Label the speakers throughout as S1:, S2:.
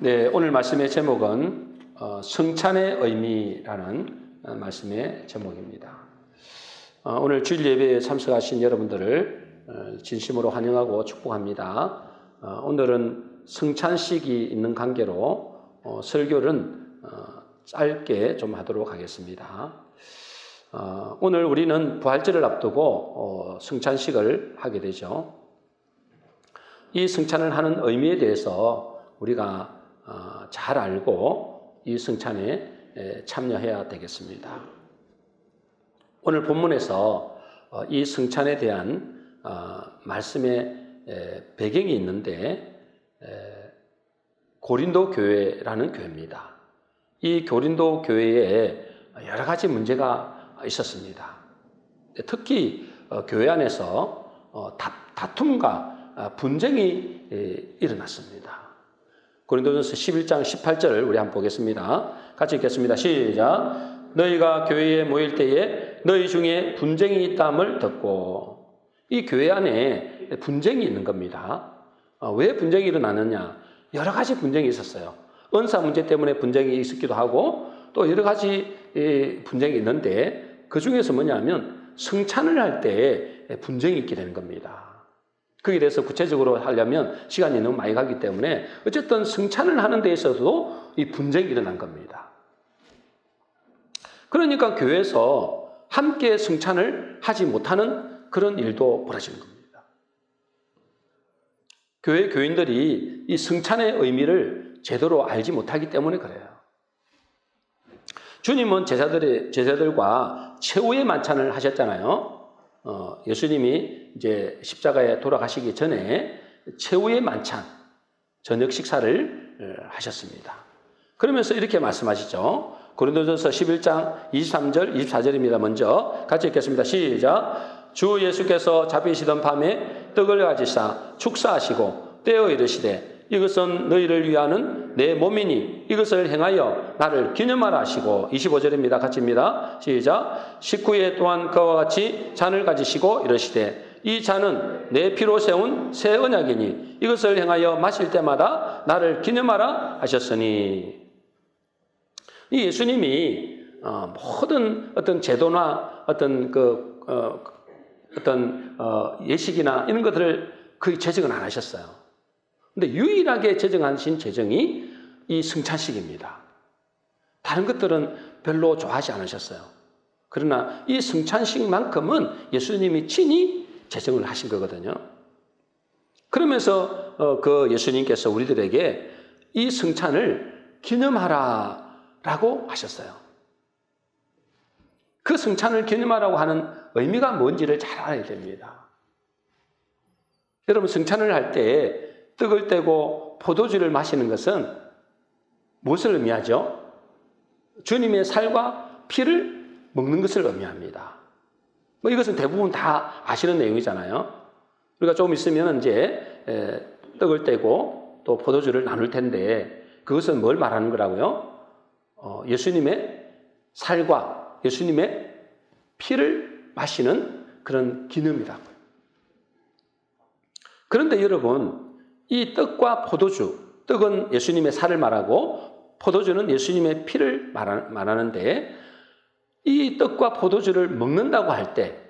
S1: 네, 오늘 말씀의 제목은 성찬의 의미라는 말씀의 제목입니다. 오늘 주일 예배에 참석하신 여러분들을 진심으로 환영하고 축복합니다. 오늘은 성찬식이 있는 관계로 설교는 짧게 좀 하도록 하겠습니다. 오늘 우리는 부활절을 앞두고 성찬식을 하게 되죠. 이 성찬을 하는 의미에 대해서 우리가 잘 알고 이 성찬에 참여해야 되겠습니다. 오늘 본문에서 이 성찬에 대한 말씀의 배경이 있는데 고린도 교회라는 교회입니다. 이 고린도 교회에 여러 가지 문제가 있었습니다. 특히 교회 안에서 다툼과 분쟁이 일어났습니다. 고린도전서 11장 18절을 우리 한번 보겠습니다. 같이 읽겠습니다. 시작. 너희가 교회에 모일 때에 너희 중에 분쟁이 있다함을 듣고. 이 교회 안에 분쟁이 있는 겁니다. 왜 분쟁이 일어나느냐? 여러 가지 분쟁이 있었어요. 은사 문제 때문에 분쟁이 있었기도 하고 또 여러 가지 분쟁이 있는데 그 중에서 뭐냐면 성찬을 할 때 분쟁이 있게 되는 겁니다. 거기에 대해서 구체적으로 하려면 시간이 너무 많이 가기 때문에 어쨌든 성찬을 하는 데 있어서도 이 분쟁이 일어난 겁니다. 그러니까 교회에서 함께 성찬을 하지 못하는 그런 일도 벌어지는 겁니다. 교회 교인들이 이 성찬의 의미를 제대로 알지 못하기 때문에 그래요. 주님은 제자들과 최후의 만찬을 하셨잖아요. 예수님이 이제 십자가에 돌아가시기 전에 최후의 만찬, 저녁 식사를 하셨습니다. 그러면서 이렇게 말씀하시죠. 고린도전서 11장 23절, 24절입니다. 먼저 같이 읽겠습니다. 시작. 주 예수께서 잡히시던 밤에 떡을 가지사 축사하시고 떼어 이르시되 이것은 너희를 위하는 내 몸이니 이것을 행하여 나를 기념하라 하시고 25절입니다. 같이입니다. 시작. 식후에 또한 그와 같이 잔을 가지시고 이르시되 이 잔은 내 피로 세운 새 언약이니 이것을 행하여 마실 때마다 나를 기념하라 하셨으니. 이 예수님이 모든 어떤 제도나 어떤 예식이나 이런 것들을 거의 제정은 안 하셨어요. 근데 유일하게 제정하신 제정이 이 성찬식입니다. 다른 것들은 별로 좋아하지 않으셨어요. 그러나 이 성찬식만큼은 예수님이 친히 제정을 하신 거거든요. 그러면서 그 예수님께서 우리들에게 이 성찬을 기념하라라고 하셨어요. 그 성찬을 기념하라고 하는 의미가 뭔지를 잘 알아야 됩니다. 여러분, 성찬을 할 때 떡을 떼고 포도주를 마시는 것은 무엇을 의미하죠? 주님의 살과 피를 먹는 것을 의미합니다. 이것은 대부분 다 아시는 내용이잖아요. 우리가 조금 있으면 이제 떡을 떼고 또 포도주를 나눌 텐데 그것은 뭘 말하는 거라고요? 예수님의 살과 예수님의 피를 마시는 그런 기념이라고요. 그런데 여러분, 이 떡과 포도주, 떡은 예수님의 살을 말하고 포도주는 예수님의 피를 말하는데 이 떡과 포도주를 먹는다고 할 때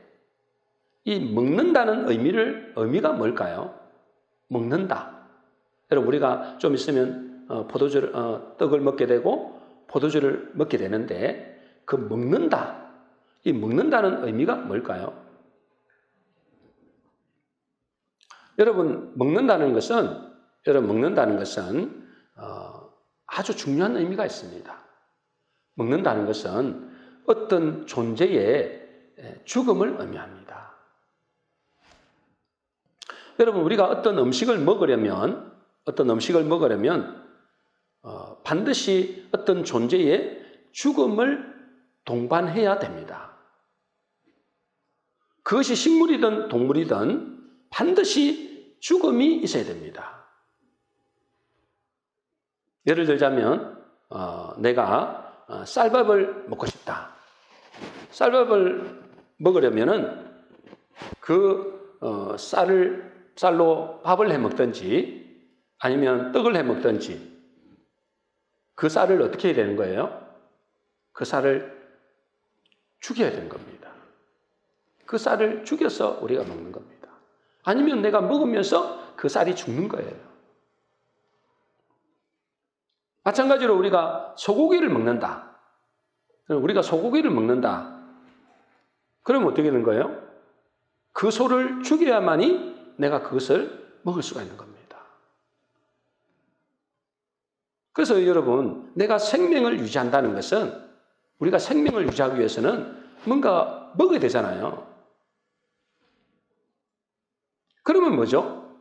S1: 이 먹는다는 의미가 뭘까요? 먹는다. 여러분, 우리가 좀 있으면 떡을 먹게 되고 포도주를 먹게 되는데 그 먹는다, 이 먹는다는 의미가 뭘까요? 여러분, 먹는다는 것은 아주 중요한 의미가 있습니다. 먹는다는 것은 어떤 존재의 죽음을 의미합니다. 여러분, 우리가 어떤 음식을 먹으려면 반드시 어떤 존재의 죽음을 동반해야 됩니다. 그것이 식물이든 동물이든 반드시 죽음이 있어야 됩니다. 예를 들자면 내가 쌀밥을 먹고 싶다. 쌀밥을 먹으려면은 그 쌀로 밥을 해 먹든지 아니면 떡을 해 먹든지 그 쌀을 어떻게 해야 되는 거예요? 그 쌀을 죽여야 되는 겁니다. 그 쌀을 죽여서 우리가 먹는 겁니다. 아니면 내가 먹으면서 그 쌀이 죽는 거예요. 마찬가지로 우리가 소고기를 먹는다. 우리가 소고기를 먹는다. 그러면 어떻게 되는 거예요? 그 소를 죽여야만이 내가 그것을 먹을 수가 있는 겁니다. 그래서 여러분, 내가 생명을 유지한다는 것은 우리가 생명을 유지하기 위해서는 뭔가 먹어야 되잖아요. 그러면 뭐죠?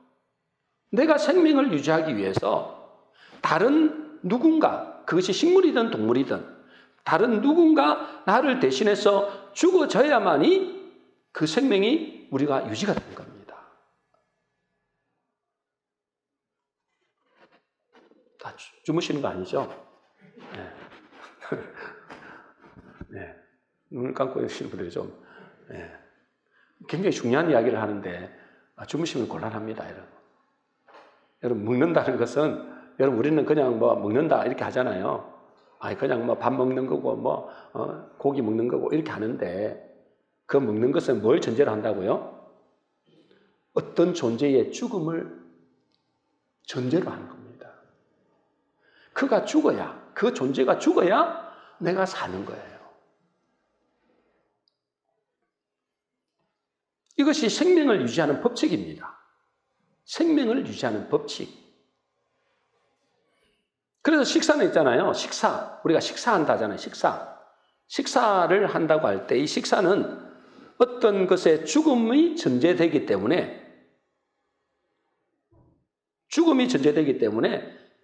S1: 내가 생명을 유지하기 위해서 다른 누군가, 그것이 식물이든 동물이든 다른 누군가 나를 대신해서 죽어져야만이 그 생명이 우리가 유지가 되는 겁니다. 다 주무시는 거 아니죠? 네. 네. 눈을 감고 계시는 분들이 좀 굉장히 중요한 이야기를 하는데 주무시면 곤란합니다. 여러분 먹는다는 것은 여러분 우리는 그냥 뭐 먹는다 이렇게 하잖아요. 그냥 뭐 밥 먹는 거고 뭐 고기 먹는 거고 이렇게 하는데 그 먹는 것은 뭘 전제로 한다고요? 어떤 존재의 죽음을 전제로 하는 겁니다. 그가 죽어야, 그 존재가 죽어야 내가 사는 거예요. 이것이 생명을 유지하는 법칙입니다. 생명을 유지하는 법칙. 그래서 식사는 있잖아요. 식사. 우리가 식사한다 하잖아요. 식사를 한다고 할 때 이 식사는 어떤 것의 죽음이 전제되기 때문에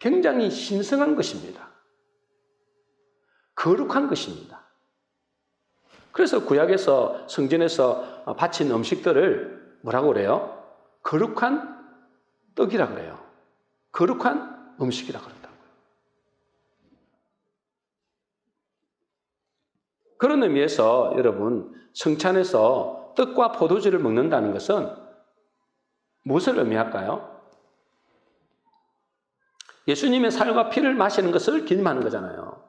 S1: 굉장히 신성한 것입니다. 거룩한 것입니다. 그래서 구약에서 성전에서 바친 음식들을 뭐라고 그래요? 거룩한 떡이라고 그래요. 거룩한 음식이라고 그런다고요. 그런 의미에서 여러분 성찬에서 떡과 포도주를 먹는다는 것은 무엇을 의미할까요? 예수님의 살과 피를 마시는 것을 기념하는 거잖아요.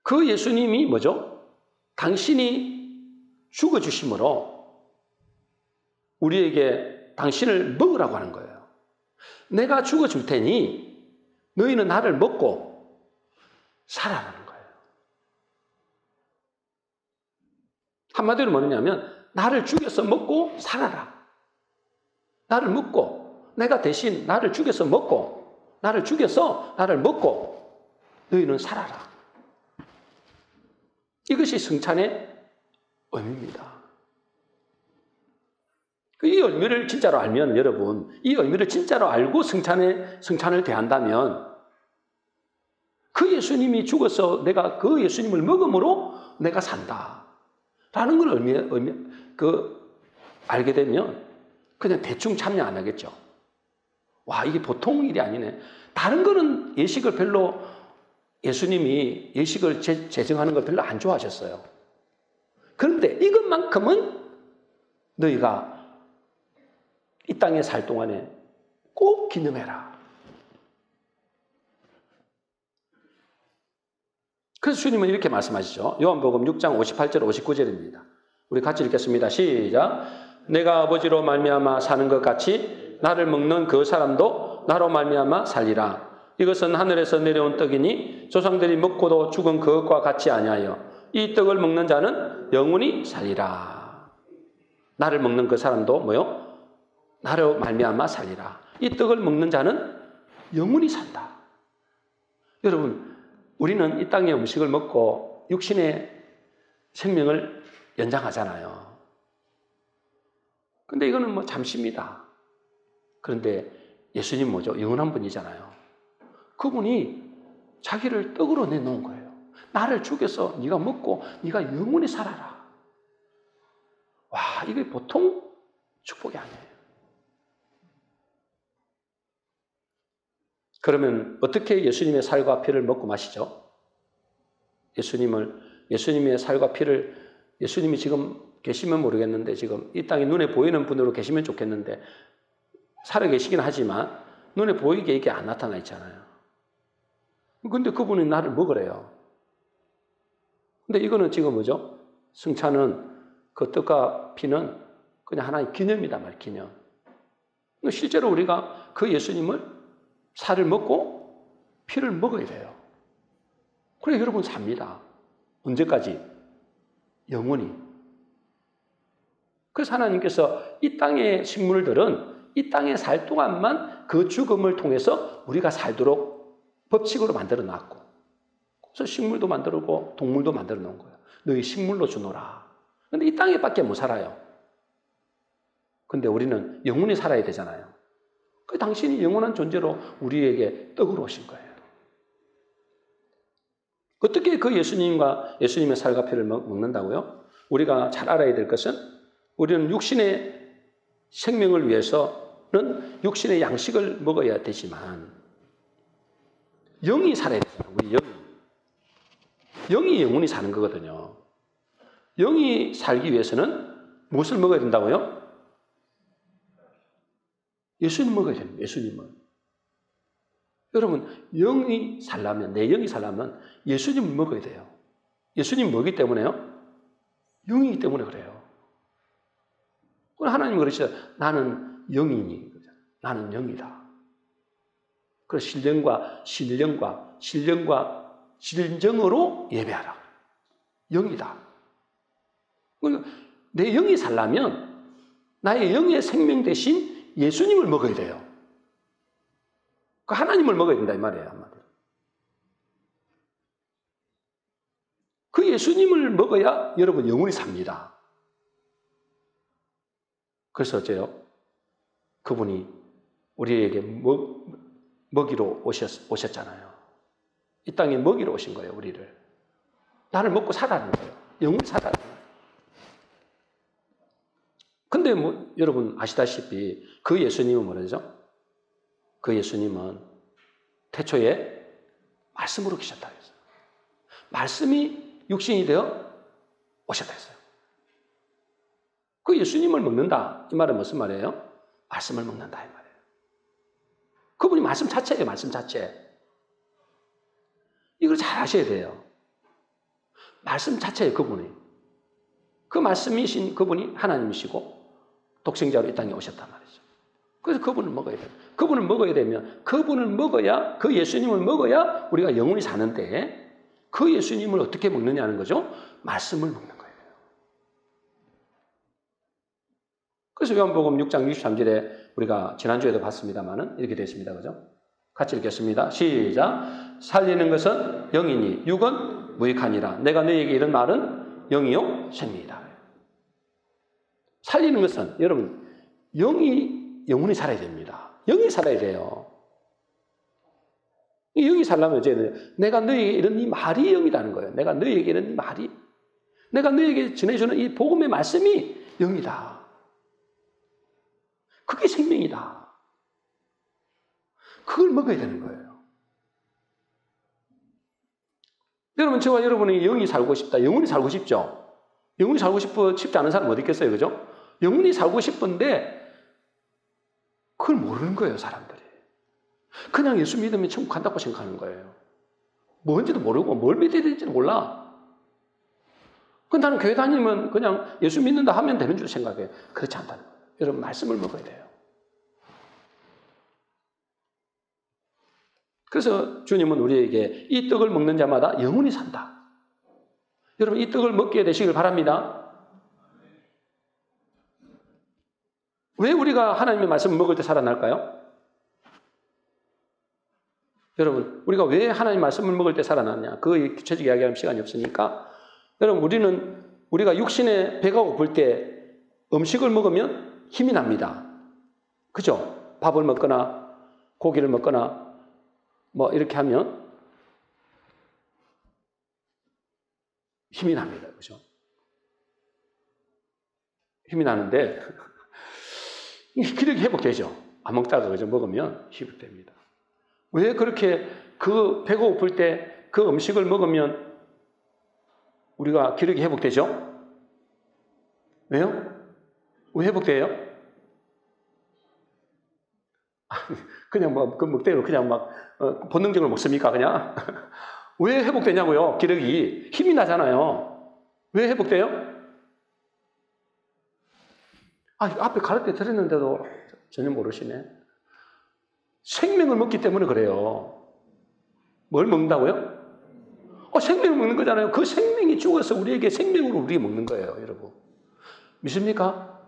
S1: 그 예수님이 뭐죠? 당신이 죽어주심으로 우리에게 당신을 먹으라고 하는 거예요. 내가 죽어줄 테니 너희는 나를 먹고 살아라는 거예요. 한마디로 뭐냐면 나를 죽여서 먹고 살아라. 나를 먹고 내가 대신 나를 죽여서 먹고 나를 먹고 너희는 살아라. 이것이 성찬의 의미입니다. 이 의미를 진짜로 알면 여러분, 이 의미를 진짜로 알고 성찬을 대한다면 그 예수님이 죽어서 내가 그 예수님을 먹음으로 내가 산다. 라는 걸 알게 되면 그냥 대충 참여 안 하겠죠. 와, 이게 보통 일이 아니네. 다른 거는 예식을 별로 예수님이 예식을 제정하는 걸 별로 안 좋아하셨어요. 그런데 이것만큼은 너희가 이 땅에 살 동안에 꼭 기념해라. 그래서 주님은 이렇게 말씀하시죠. 요한복음 6장 58절 59절입니다. 우리 같이 읽겠습니다. 시작. 내가 아버지로 말미암아 사는 것 같이 나를 먹는 그 사람도 나로 말미암아 살리라. 이것은 하늘에서 내려온 떡이니 조상들이 먹고도 죽은 그것과 같이 아니하여 이 떡을 먹는 자는 영원히 살리라. 나를 먹는 그 사람도 뭐요? 나로 말미암아 살리라. 이 떡을 먹는 자는 영원히 산다. 여러분, 우리는 이 땅의 음식을 먹고 육신의 생명을 연장하잖아요. 근데 이거는 뭐 잠시입니다. 그런데 예수님 뭐죠? 영원한 분이잖아요. 그분이 자기를 떡으로 내놓은 거예요. 나를 죽여서 네가 먹고 네가 영원히 살아라. 와, 이게 보통 축복이 아니에요. 그러면 어떻게 예수님의 살과 피를 먹고 마시죠? 예수님의 살과 피를 예수님이 지금 계시면 모르겠는데 지금 이 땅에 눈에 보이는 분으로 계시면 좋겠는데 살아 계시긴 하지만 눈에 보이게 이게 안 나타나 있잖아요. 근데 그분이 나를 먹으래요. 근데 이거는 지금 뭐죠? 승차는 그 떡과 피는 그냥 하나의 기념이다 말 기념. 실제로 우리가 그 예수님을 살을 먹고 피를 먹어야 돼요. 그래 여러분 삽니다. 언제까지? 영원히. 그래서 하나님께서 이 땅의 식물들은 이 땅에 살 동안만 그 죽음을 통해서 우리가 살도록 법칙으로 만들어 놨고, 그래서 식물도 만들고 동물도 만들어 놓은 거예요. 너희 식물로 주노라. 근데 이 땅에밖에 못 살아요. 근데 우리는 영원히 살아야 되잖아요. 그 당신이 영원한 존재로 우리에게 떡으로 오신 거예요. 어떻게 그 예수님의 살과 피를 먹는다고요? 우리가 잘 알아야 될 것은 우리는 육신의 생명을 위해서는 육신의 양식을 먹어야 되지만 영이 살아야 되잖아요. 우리 영이 영원히 사는 거거든요. 영이 살기 위해서는 무엇을 먹어야 된다고요? 예수님 먹어야 됩니다. 예수님을. 여러분, 영이 살려면, 내 영이 살려면 예수님을 먹어야 돼요. 예수님 뭐기 때문에요? 영이기 때문에 그래요. 하나님은 그러시죠. 나는 영이니. 나는 영이다. 그래서 신령과 진정으로 예배하라. 영이다. 내 영이 살려면 나의 영의 생명 대신 예수님을 먹어야 돼요. 그 하나님을 먹어야 된다 이 말이에요. 한마디로. 그 예수님을 먹어야 여러분 영원히 삽니다. 그래서 어째요? 그분이 우리에게 먹이로 오셨잖아요. 이 땅에 먹이로 오신 거예요. 우리를. 나를 먹고 살아는 거예요. 영원히 살아는 거예요. 근데 여러분 아시다시피 그 예수님은 뭐라죠? 그 예수님은 태초에 말씀으로 계셨다 했어요. 말씀이 육신이 되어 오셨다 했어요. 그 예수님을 먹는다. 이 말은 무슨 말이에요? 말씀을 먹는다 이 말이에요. 그분이 말씀 자체예요. 말씀 자체. 이걸 잘 아셔야 돼요. 말씀 자체예요. 그분이. 그 말씀이신 그분이 하나님이시고 독생자로 이 땅에 오셨단 말이죠. 그래서 그분을 먹어야 돼요. 그분을 먹어야 되면 그분을 먹어야, 그 예수님을 먹어야 우리가 영원히 사는데 그 예수님을 어떻게 먹느냐는 거죠? 말씀을 먹는 거예요. 그래서 요한복음 6장 63절에 우리가 지난주에도 봤습니다만은 이렇게 되어 있습니다. 그죠? 같이 읽겠습니다. 시작. 살리는 것은 영이니 육은 무익하니라. 내가 너희에게 이런 말은 영이요 생명이다. 살리는 것은 여러분 영이 영원히 살아야 됩니다. 영이 살아야 돼요. 영이 살려면 이제 내가 너희에게 이런 이 말이 영이라는 거예요. 내가 너희에게 이런 이 말이, 내가 너희에게 전해주는 이 복음의 말씀이 영이다. 그게 생명이다. 그걸 먹어야 되는 거예요. 여러분, 저와 여러분이 영이 살고 싶다. 영원히 살고 싶죠? 영원히 살고 싶지 않은 사람 어디 있겠어요? 그죠? 영원히 살고 싶은데 그걸 모르는 거예요, 사람들이. 그냥 예수 믿으면 천국 간다고 생각하는 거예요. 뭔지도 모르고 뭘 믿어야 될지는 몰라. 나는 교회 다니면 그냥 예수 믿는다 하면 되는 줄 생각해요. 그렇지 않다는 거예요. 여러분, 말씀을 먹어야 돼요. 그래서 주님은 우리에게 이 떡을 먹는 자마다 영원히 산다. 여러분, 이 떡을 먹게 되시길 바랍니다. 왜 우리가 하나님의 말씀을 먹을 때 살아날까요? 여러분, 우리가 왜 하나님의 말씀을 먹을 때 살아났냐? 그 구체적 이야기하는 시간이 없으니까. 여러분, 우리가 육신에 배가 고플 때 음식을 먹으면 힘이 납니다. 그죠? 밥을 먹거나 고기를 먹거나 이렇게 하면 힘이 납니다. 그죠? 힘이 나는데 기력이 회복되죠. 안 먹다가 그죠? 먹으면 회복됩니다. 왜 그렇게 그 배가 고플 때 그 음식을 먹으면 우리가 기력이 회복되죠? 왜요? 왜 회복돼요? 그냥 뭐, 그 먹대로 그냥 막, 본능적으로 먹습니까, 그냥? 왜 회복되냐고요, 기력이. 힘이 나잖아요. 왜 회복돼요? 앞에 가르쳐 드렸는데도 전혀 모르시네. 생명을 먹기 때문에 그래요. 뭘 먹는다고요? 생명을 먹는 거잖아요. 그 생명이 죽어서 우리에게 생명으로 우리가 먹는 거예요, 여러분. 믿습니까?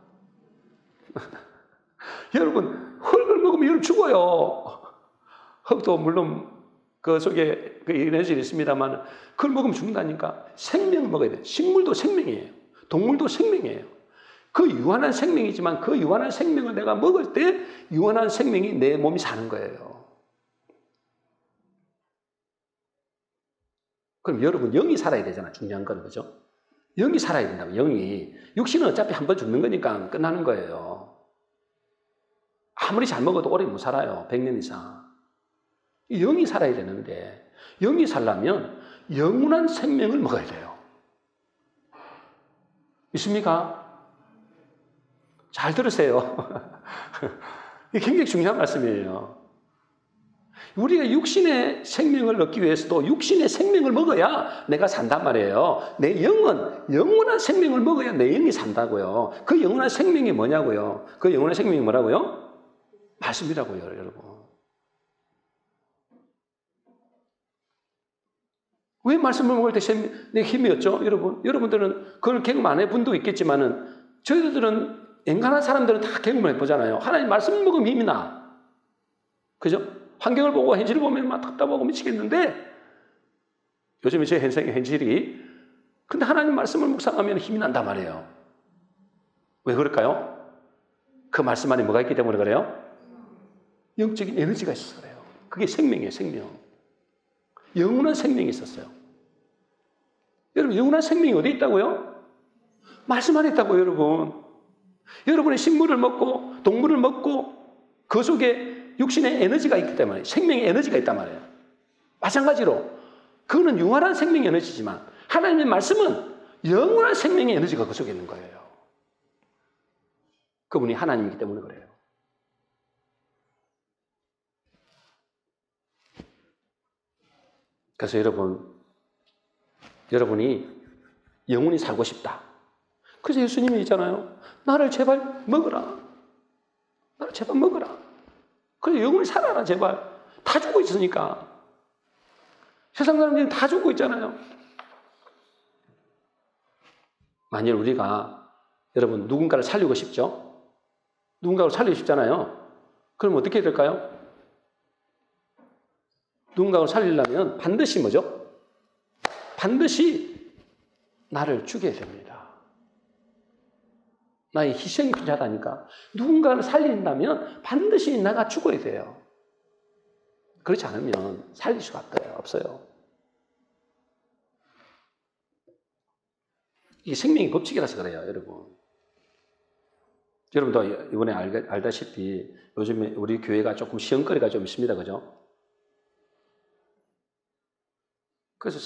S1: 여러분, 흙을 먹으면 여러분 죽어요. 흙도 물론 그 속에 그 에너지가 있습니다만, 그걸 먹으면 죽는다니까. 생명을 먹어야 돼요. 식물도 생명이에요. 동물도 생명이에요. 그 유한한 생명이지만 그 유한한 생명을 내가 먹을 때 유한한 생명이 내 몸이 사는 거예요. 그럼 여러분, 영이 살아야 되잖아. 중요한 건, 그죠? 영이 살아야 된다고, 영이. 육신은 어차피 한 번 죽는 거니까 끝나는 거예요. 아무리 잘 먹어도 오래 못 살아요. 100년 이상. 영이 살아야 되는데, 영이 살려면 영원한 생명을 먹어야 돼요. 믿습니까? 잘 들으세요. 이게 굉장히 중요한 말씀이에요. 우리가 육신의 생명을 얻기 위해서도 육신의 생명을 먹어야 내가 산단 말이에요. 내 영은 영원한 생명을 먹어야 내 영이 산다고요. 그 영원한 생명이 뭐냐고요. 그 영원한 생명이 뭐라고요? 말씀이라고요, 여러분. 왜 말씀을 먹을 때 내 힘이 없죠? 여러분들은 그걸 경험 안 해본 분도 있겠지만은 저희들은 인간한 사람들은 다 경험을 해보잖아요. 하나님 말씀을 먹으면 힘이 나. 그죠? 환경을 보고 현실을 보면 막 답답하고 미치겠는데 요즘에 제 현실이 근데 하나님 말씀을 묵상하면 힘이 난단 말이에요. 왜 그럴까요? 그 말씀 안에 뭐가 있기 때문에 그래요? 영적인 에너지가 있어서 그래요. 그게 생명이에요, 생명. 영원한 생명이 있었어요. 여러분, 영원한 생명이 어디 있다고요? 말씀 안에 있다고요, 여러분. 여러분의 식물을 먹고 동물을 먹고 그 속에 육신의 에너지가 있기 때문에 생명의 에너지가 있단 말이에요. 마찬가지로 그거는 유한한 생명의 에너지지만 하나님의 말씀은 영원한 생명의 에너지가 그 속에 있는 거예요. 그분이 하나님이기 때문에 그래요. 그래서 여러분이 영원히 살고 싶다. 그래서 예수님이 있잖아요. 나를 제발 먹어라. 나를 제발 먹어라. 그래서 영원히 살아라, 제발. 다 죽고 있으니까. 세상 사람들이 다 죽고 있잖아요. 만일 우리가, 여러분, 누군가를 살리고 싶죠? 누군가를 살리고 싶잖아요. 그럼 어떻게 될까요? 누군가를 살리려면 반드시 뭐죠? 반드시 나를 죽여야 됩니다. 나의 희생이 필요하다니까. 누군가를 살린다면 반드시 내가 죽어야 돼요. 그렇지 않으면 살릴 수가 없어요. 이게 생명의 법칙이라서 그래요, 여러분. 여러분도 이번에 알다시피 요즘에 우리 교회가 조금 시험거리가 좀 있습니다, 그죠? 그래서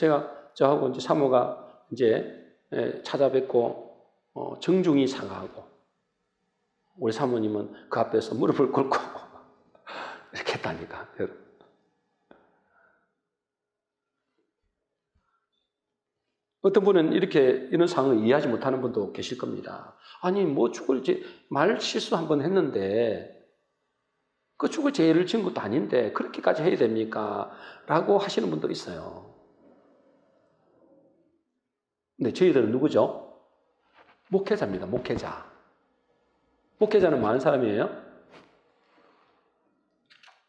S1: 저하고 이제 사모가 이제 찾아뵙고 정중히 사과하고 우리 사모님은 그 앞에서 무릎을 꿇고 이렇게 했다니까, 여러분. 어떤 분은 이런 상황을 이해하지 못하는 분도 계실 겁니다. 아니, 뭐 죽을지 말 실수 한번 했는데 그 죽을 죄를 지은 것도 아닌데 그렇게까지 해야 됩니까? 라고 하시는 분도 있어요. 근데 저희들은 누구죠? 목회자입니다. 목회자. 목회자는 뭐 하는 사람이에요?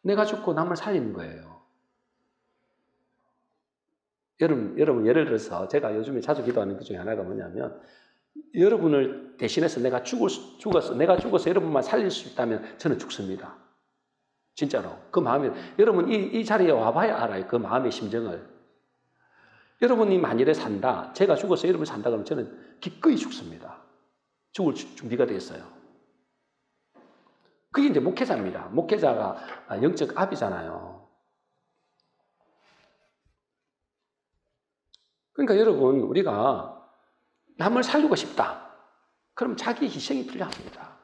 S1: 내가 죽고 남을 살리는 거예요. 여러분 예를 들어서 제가 요즘에 자주 기도하는 것 중에 하나가 뭐냐면 여러분을 대신해서 내가 죽어서 여러분만 살릴 수 있다면 저는 죽습니다. 진짜로. 그 마음이 여러분 이 자리에 와봐야 알아요. 그 마음의 심정을. 여러분이 만일에 산다. 제가 죽어서 여러분이 산다 그러면 저는 기꺼이 죽습니다. 죽을 준비가 되어 있어요. 그게 이제 목회자입니다. 목회자가 영적 압이잖아요. 그러니까 여러분, 우리가 남을 살리고 싶다. 그럼 자기 희생이 필요합니다.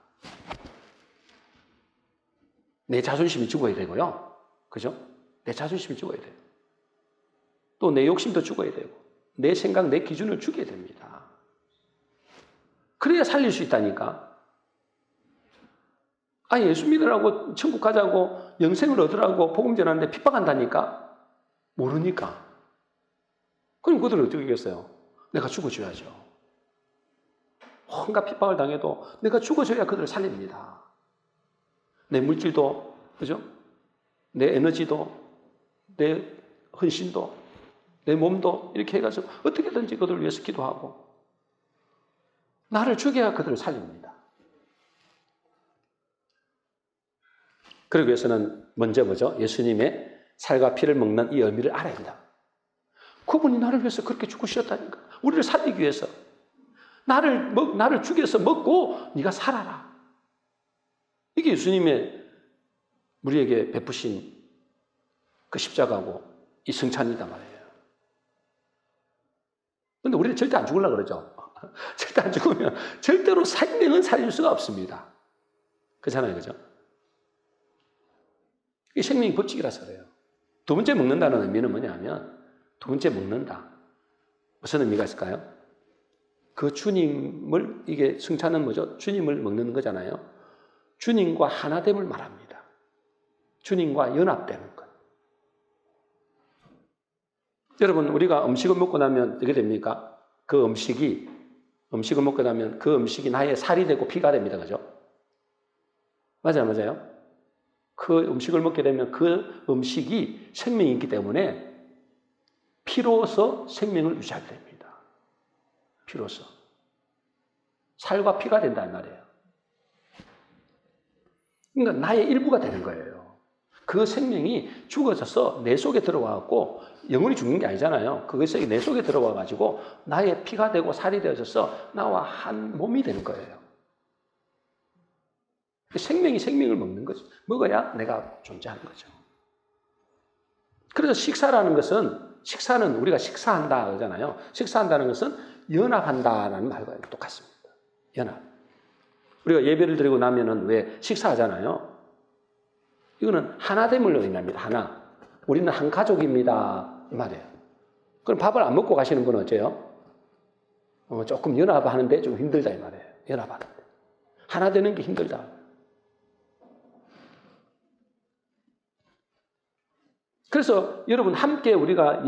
S1: 내 자존심이 죽어야 되고요. 그죠? 내 자존심이 죽어야 돼요. 또 내 욕심도 죽어야 되고, 내 생각, 내 기준을 죽여야 됩니다. 그래야 살릴 수 있다니까. 아, 예수 믿으라고, 천국 가자고, 영생을 얻으라고 복음 전하는데 핍박한다니까? 모르니까. 그럼 그들은 어떻게 하겠어요? 내가 죽어줘야죠. 온갖 핍박을 당해도 내가 죽어줘야 그들을 살립니다. 내 물질도, 그죠? 내 에너지도, 내 헌신도, 내 몸도 이렇게 해가지고 어떻게든지 그들을 위해서 기도하고 나를 죽여야 그들을 살립니다. 그러기 위해서는 먼저 뭐죠? 예수님의 살과 피를 먹는 이 의미를 알아야 한다. 그분이 나를 위해서 그렇게 죽으셨다니까. 우리를 살리기 위해서. 나를 죽여서 먹고 네가 살아라. 이게 예수님의 우리에게 베푸신 그 십자가고 이 승찬이다 말이에요. 그런데 우리는 절대 안 죽으려고 그러죠. 절대 안 죽으면 절대로 생명은 살릴 수가 없습니다. 그렇잖아요. 그죠? 이게 생명의 법칙이라서 그래요. 두 번째 먹는다는 의미는 뭐냐면 두 번째 먹는다. 무슨 의미가 있을까요? 그 주님을, 이게 승찬은 뭐죠? 주님을 먹는 거잖아요. 주님과 하나됨을 말합니다. 주님과 연합되는 것. 여러분, 우리가 음식을 먹고 나면 어떻게 됩니까? 그 음식을 먹고 나면 그 음식이 나의 살이 되고 피가 됩니다. 그죠? 맞아요. 그 음식을 먹게 되면 그 음식이 생명이 있기 때문에 피로서 생명을 유지하게 됩니다. 피로서. 살과 피가 된다는 말이에요. 그러니까 나의 일부가 되는 거예요. 그 생명이 죽어져서 내 속에 들어와갖고 영혼이 죽는 게 아니잖아요. 그것이 내 속에 들어와가지고 나의 피가 되고 살이 되어져서 나와 한 몸이 되는 거예요. 생명이 생명을 먹는 거죠. 먹어야 내가 존재하는 거죠. 그래서 식사는 우리가 식사한다 그러잖아요. 식사한다는 것은 연합한다라는 말과 똑같습니다. 연합. 우리가 예배를 드리고 나면은 왜 식사하잖아요. 이거는 하나됨을 의미합니다. 하나. 우리는 한 가족입니다. 이 말이에요. 그럼 밥을 안 먹고 가시는 분은 어째요? 조금 연합하는데 좀 힘들다 이 말이에요. 연합하는데. 하나 되는 게 힘들다. 그래서 여러분 함께 우리가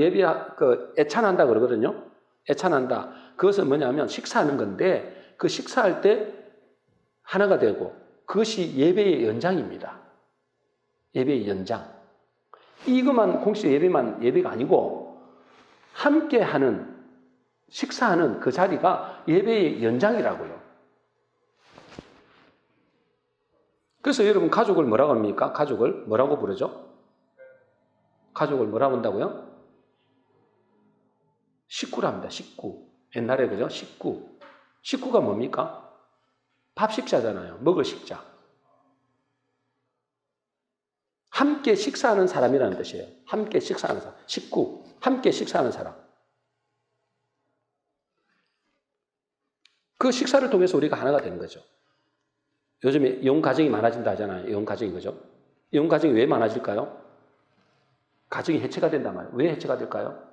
S1: 애찬한다 그러거든요. 애찬한다. 그것은 뭐냐면 식사하는 건데 그 식사할 때 하나가 되고 그것이 예배의 연장입니다. 예배의 연장. 이것만 공식 예배가 아니고 함께 하는 식사하는 그 자리가 예배의 연장이라고요. 그래서 여러분 가족을 뭐라고 합니까? 가족을 뭐라고 부르죠? 가족을 뭐라고 한다고요? 식구랍니다. 식구. 옛날에 그죠? 식구. 식구가 뭡니까? 밥 식자잖아요. 먹을 식자. 함께 식사하는 사람이라는 뜻이에요. 함께 식사하는 사람. 식구. 함께 식사하는 사람. 그 식사를 통해서 우리가 하나가 되는 거죠. 요즘에 이혼 가정이 많아진다 하잖아요. 이혼 가정이 그죠? 이혼 가정이 왜 많아질까요? 가정이 해체가 된단 말이에요. 왜 해체가 될까요?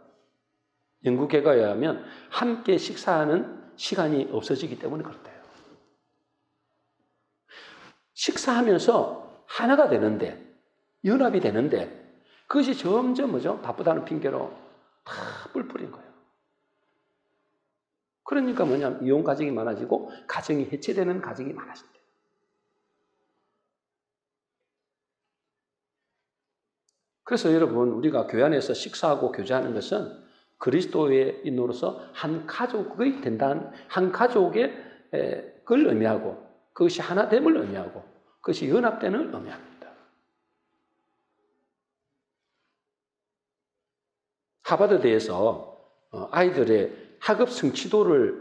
S1: 연구 결과에 의하면 함께 식사하는 시간이 없어지기 때문에 그렇대요. 식사하면서 하나가 되는데, 연합이 되는데, 그것이 점점 뭐죠? 바쁘다는 핑계로 다 뿔뿔인 거예요. 그러니까 뭐냐면 이혼 가정이 많아지고 가정이 해체되는 가정이 많아진대요. 그래서 여러분 우리가 교회 안에서 식사하고 교제하는 것은 그리스도의 인으로서 한 가족의 된다는 한 가족의 걸 의미하고 그것이 하나됨을 의미하고 그것이 연합됨을 의미합니다. 하버드대에서 아이들의 학업 성취도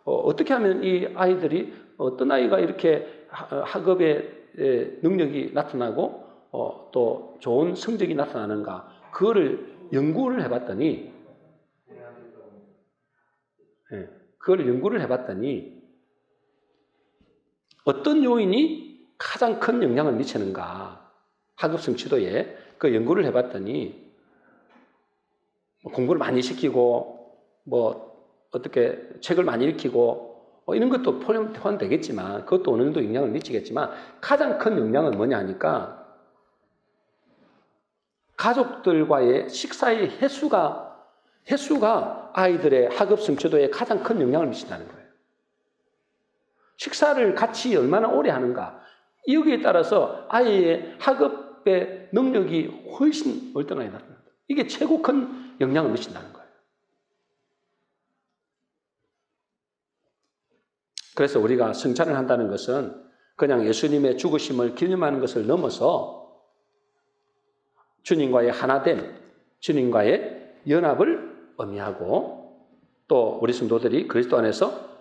S1: 어떻게 하면 이 아이들이 어떤 아이가 이렇게 학업의 능력이 나타나고 또 좋은 성적이 나타나는가 그거를 연구를 해봤더니 어떤 요인이 가장 큰 영향을 미치는가? 학업 성취도에 그 연구를 해봤더니 공부를 많이 시키고 어떻게 책을 많이 읽히고 이런 것도 포함되겠지만 그것도 어느 정도 영향을 미치겠지만 가장 큰 영향은 뭐냐 하니까 가족들과의 식사의 횟수가 아이들의 학업 성취도에 가장 큰 영향을 미친다는 거예요. 식사를 같이 얼마나 오래 하는가, 여기에 따라서 아이의 학업의 능력이 훨씬 월등하게 나타납니다. 이게 최고 큰 영향을 미친다는 거예요. 그래서 우리가 성찬을 한다는 것은 그냥 예수님의 죽으심을 기념하는 것을 넘어서 주님과의 하나됨, 주님과의 연합을 의미하고 또 우리 성도들이 그리스도 안에서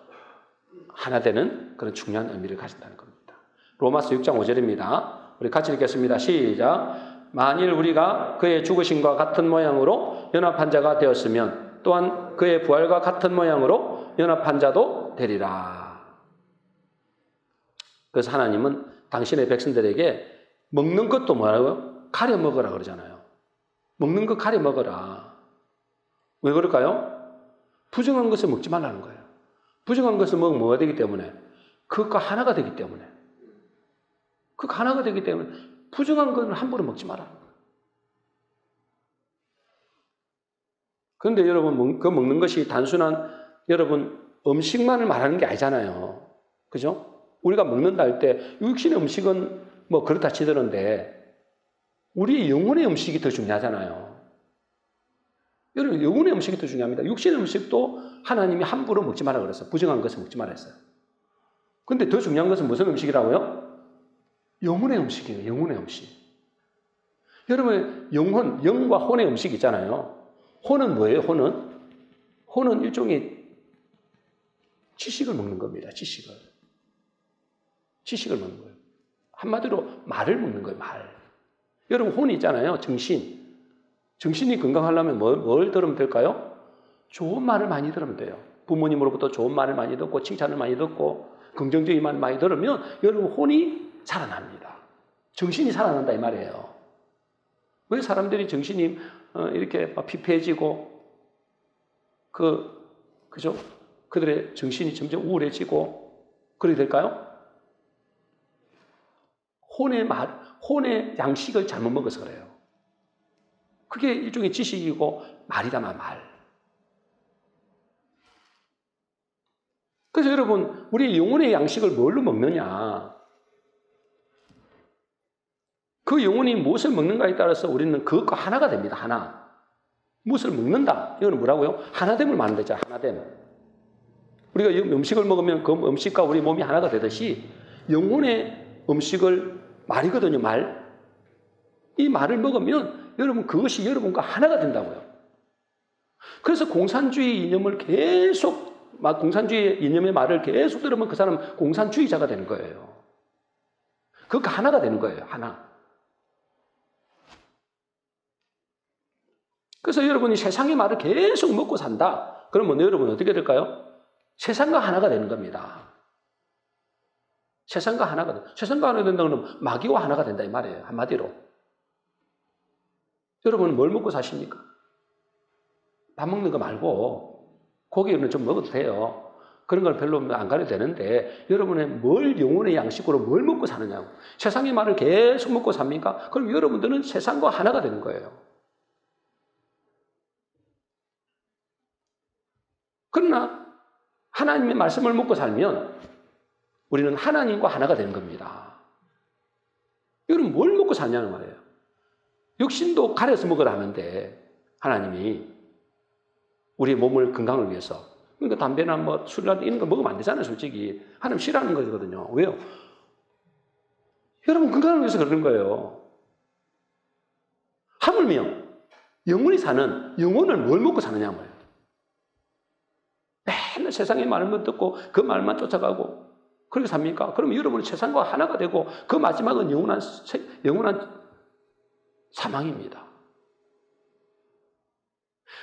S1: 하나 되는 그런 중요한 의미를 가진다는 겁니다. 로마서 6장 5절입니다. 우리 같이 읽겠습니다. 시작. 만일 우리가 그의 죽으심과 같은 모양으로 연합한 자가 되었으면 또한 그의 부활과 같은 모양으로 연합한 자도 되리라. 그래서 하나님은 당신의 백성들에게 먹는 것도 뭐라고요? 가려 먹으라 그러잖아요. 먹는 거 가려 먹어라. 왜 그럴까요? 부정한 것을 먹지 말라는 거예요. 부정한 것을 먹으면 뭐가 되기 때문에? 그것과 하나가 되기 때문에. 그것과 하나가 되기 때문에 부정한 것을 함부로 먹지 마라. 그런데 여러분, 그 먹는 것이 단순한 여러분 음식만을 말하는 게 아니잖아요. 그죠? 우리가 먹는다 할 때 육신의 음식은 뭐 그렇다 치더런데 우리 영혼의 음식이 더 중요하잖아요. 여러분, 영혼의 음식이 더 중요합니다. 육신의 음식도 하나님이 함부로 먹지 마라 그랬어요. 부정한 것을 먹지 마라 했어요. 근데 더 중요한 것은 무슨 음식이라고요? 영혼의 음식이에요. 영혼의 음식. 여러분, 영과 혼의 음식 있잖아요. 혼은 뭐예요? 혼은 일종의 지식을 먹는 겁니다. 지식을 먹는 거예요. 한마디로 말을 먹는 거예요. 말. 여러분, 혼이 있잖아요. 정신이 건강하려면 뭘 들으면 될까요? 좋은 말을 많이 들으면 돼요. 부모님으로부터 좋은 말을 많이 듣고 칭찬을 많이 듣고 긍정적인 말 많이 들으면 여러분 혼이 살아납니다. 정신이 살아난다 이 말이에요. 왜 사람들이 정신이 이렇게 피폐해지고 그죠? 그들의 정신이 점점 우울해지고 그렇게 될까요? 혼의 양식을 잘못 먹어서 그래요. 그게 일종의 지식이고 말이다만 말. 그래서 여러분, 우리 영혼의 양식을 뭘로 먹느냐? 그 영혼이 무엇을 먹는가에 따라서 우리는 그것과 하나가 됩니다. 하나. 무엇을 먹는다. 이거는 뭐라고요? 하나됨을 말하는 거죠. 하나됨. 우리가 음식을 먹으면 그 음식과 우리 몸이 하나가 되듯이 영혼의 음식을 말이거든요. 말. 이 말을 먹으면 여러분 그것이 여러분과 하나가 된다고요. 그래서 공산주의 이념의 말을 계속 들으면 그 사람은 공산주의자가 되는 거예요. 그것과 하나가 되는 거예요. 하나. 그래서 여러분이 세상의 말을 계속 먹고 산다. 그러면 여러분 어떻게 될까요? 세상과 하나가 되는 겁니다. 세상과 하나가 된다 그러면 마귀와 하나가 된다 이 말이에요. 한마디로. 여러분은 뭘 먹고 사십니까? 밥 먹는 거 말고 고기는 좀 먹어도 돼요. 그런 걸 별로 안 가려도 되는데 여러분의 영혼의 양식으로 뭘 먹고 사느냐고. 세상의 말을 계속 먹고 삽니까? 그럼 여러분들은 세상과 하나가 되는 거예요. 그러나 하나님의 말씀을 먹고 살면 우리는 하나님과 하나가 되는 겁니다. 여러분 뭘 먹고 사냐는 말이에요. 육신도 가려서 먹으라 하는데 하나님이 우리의 몸을 건강을 위해서 그러니까 담배나 술이나 이런 거 먹으면 안 되잖아요. 솔직히 하나님 싫어하는 거거든요. 왜요? 여러분 건강을 위해서 그러는 거예요. 하물며 영원히 사는 영혼을 뭘 먹고 사느냐 말이에요. 맨날 세상의 말만 듣고 그 말만 쫓아가고 그렇게 삽니까? 그러면 여러분은 세상과 하나가 되고 그 마지막은 영원한 사망입니다.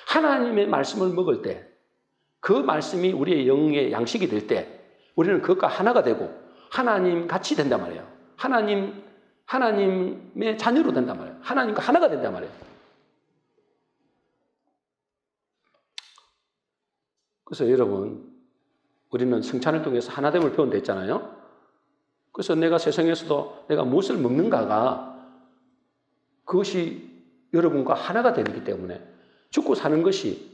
S1: 하나님의 말씀을 먹을 때 그 말씀이 우리의 영의 양식이 될 때 우리는 그것과 하나가 되고 하나님 같이 된단 말이에요. 하나님의 자녀로 된단 말이에요. 하나님과 하나가 된단 말이에요. 그래서 여러분, 우리는 성찬을 통해서 하나됨을 배운다 했잖아요. 그래서 내가 세상에서도 내가 무엇을 먹는가가 그것이 여러분과 하나가 되기 때문에 죽고 사는 것이,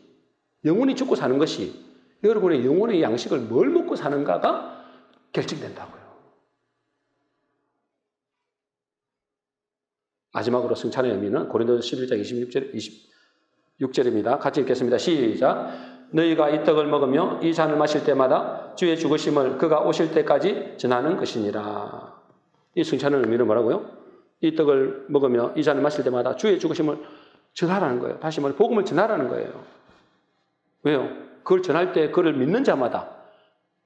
S1: 영혼이 죽고 사는 것이 여러분의 영혼의 양식을 뭘 먹고 사는가가 결정된다고요. 마지막으로 성찬의 의미는 고린도서 11장 26절입니다. 같이 읽겠습니다. 시작. 너희가 이 떡을 먹으며 이 잔을 마실 때마다 주의 죽으심을 그가 오실 때까지 전하는 것이니라. 이 성찬의 의미는 뭐라고요? 이 떡을 먹으며 이 잔을 마실 때마다 주의 죽으심을 전하라는 거예요. 다시 말해 복음을 전하라는 거예요. 왜요? 그걸 전할 때 그를 믿는 자마다,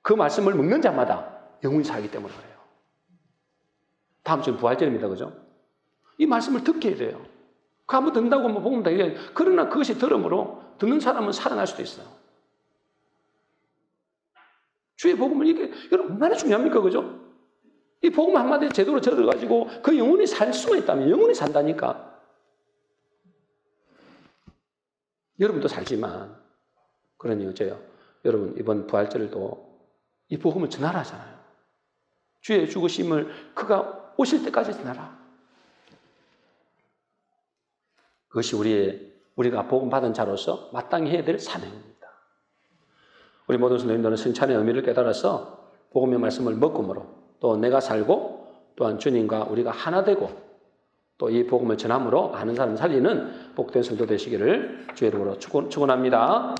S1: 그 말씀을 먹는 자마다 영혼이 살기 때문에 그래요. 다음 주는 부활절입니다. 그죠? 이 말씀을 듣게 해야 돼요. 그 한번 듣는다고 뭐 복음 다 얘기해요. 그러나 그것이 들음으로 듣는 사람은 살아날 수도 있어요. 주의 복음을 이게 여러분 얼마나 중요합니까? 그죠? 이 복음 한마디에 제대로 들어가지고 그 영혼이 살 수가 있다면 영혼이 산다니까. 여러분도 살지만 그러니 어째요? 여러분 이번 부활절도 이 복음을 전하라 하잖아요. 주의 죽으심을 그가 오실 때까지 전하라. 그것이 우리가 복음 받은 자로서 마땅히 해야 될 사명입니다. 우리 모든 성도님들은 성찬의 의미를 깨달아서 복음의 말씀을 먹음으로 또 내가 살고 또한 주님과 우리가 하나 되고 또 이 복음을 전함으로 많은 사람 살리는 복된 성도 되시기를 주의 이름으로 축원합니다.